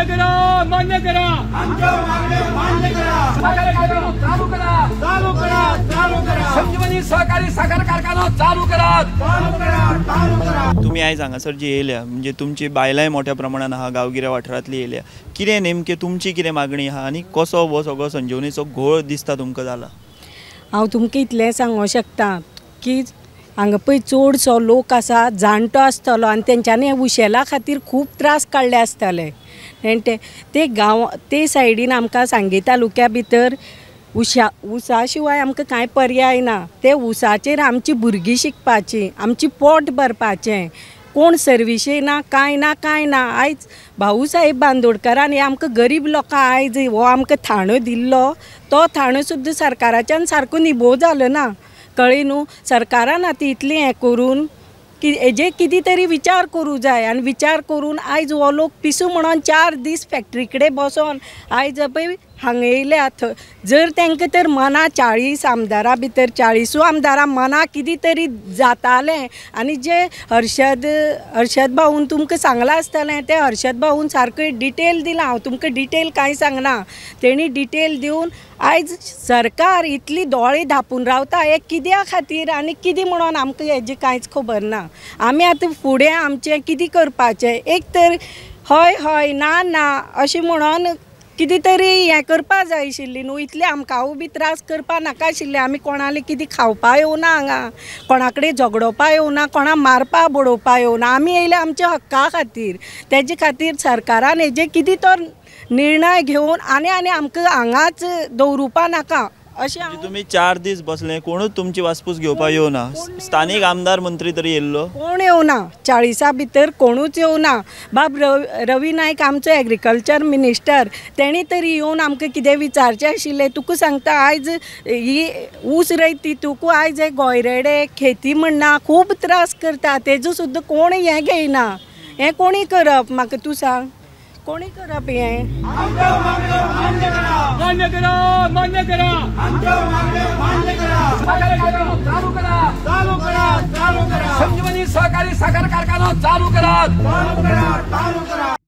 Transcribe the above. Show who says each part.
Speaker 1: मान्य करा, मान्य करा, आमच्या मागण्या मान्य करा, सहकारी कारखाना चालू करा, चालू करा, चालू करा, संजीवनी सहकारी साखर कारखाना चालू करा, चालू करा, चालू करा।
Speaker 2: तुम्ही आयज हांगासर जी येयल्या म्हणजे तुमची बायलांय मोठ्या प्रमाणात आहा, गांवगिऱ्या वाठारांतली येयल्या, कितें नेमके तुमची कितें मागणी आहा आनी कसो हो सगळो संजीवनीचो घोळ दिसता तुमकां जाला?
Speaker 3: हांव तुमकां इतलें सांगूंक शकता की हांगा पळय चडसो लोक आसा जाणटो आसतलो आनी तेंच्यांनी उशेला खातीर खूब त्रास काडले आसतले आनी ते गांव ते सायडीन आमकां सांगे तालुक्या भितर उसा शिवाय आमकां कांय पर्याय ना। ते उसाचेर आमची भुरगीं शिकपाची, आमची पोट भरपाचें, कोण सर्विशे ना, कांय ना, कांय ना। आयज भाऊ साहेब बांदोडकरान आमकां गरीब लोकां आयज हो आमकां थाणो दिल्लो, तो थाणो सुद्दां सरकाराच्यान सारको निभो जालो ना। कळ्ळें न्हू, सरकारान आतां इतलें हें करून की हेजे कितें तरी विचार करूं जाय आनी विचार करून आयज हो लोक पिसू म्हणून 4 दीस फॅक्टरी कडेन बसोन आयज पळय हांगा येयल्यात। जर तांकां तर मना 40 आमदारां भितर 40 आमदारां मना कितें तरी जातालें आनी जे हर्षद भाऊन तुमकां सांगलां आसतलें, ते हर्षद भाऊन सारको डिटेल दिलां। हांव तुमकां डिटेल कांय सांगना, तेणी डिटेल दिवन आयज सरकार इतली दोळे धापून रावता हे कित्या खातीर आनी कितें म्हणून आमकां हेजी कांयच खबर ना। आमी आतां फुडें आमचें कितें करपाचें, एक तर हय हय ना ना अशें म्हणून कितें तरी हें करपा जाय आशिल्ली न्हू। इतले आमकां बी त्रास करपा नाका आशिल्ले। आमी कोणाले कितें खावपा येवना हांगा, कोणा कडेन झगडोवपा येवना, कोणा मारपा बडोवपा येवना। आमी येयले आमच्या हक्का खातीर, तेजे खातीर सरकारान हेजे कितें तो निर्णय घेवन आनी आमकां हांगाच दवरुपा नाका अशें।
Speaker 2: तुम्ही 4 दीस बसले, कोणूच तुमची वासपूस घेवपाक येवना, स्थानीक आमदार मंत्री तरी येयल्लो? कोण
Speaker 3: येवना, 40 भितर कोणूच येवना। बाब रवी नायक आमचो एग्रीकल्चर मिनिस्टर, तेणी तरी येवन आमकां कितें विचारचें आशिल्लें। तुका सांगता आयज ही ऊस रयती तुका आयज गोयरेडे खेती म्हणना खूब त्रास करता, तेजो सुद्दां कोण हें घेयना। हें कोणी करप म्हाका तूं सांग, कोणी करप हें?
Speaker 1: मान्य करा, मान्य करा, आमच्या मागण्या मान्य करा, सहकारी कारखाना चालू करा, चालू करा, चालू करा, संजीवनी सहकारी साखर कारखाना चालू करा, चालू करा, चालू करा।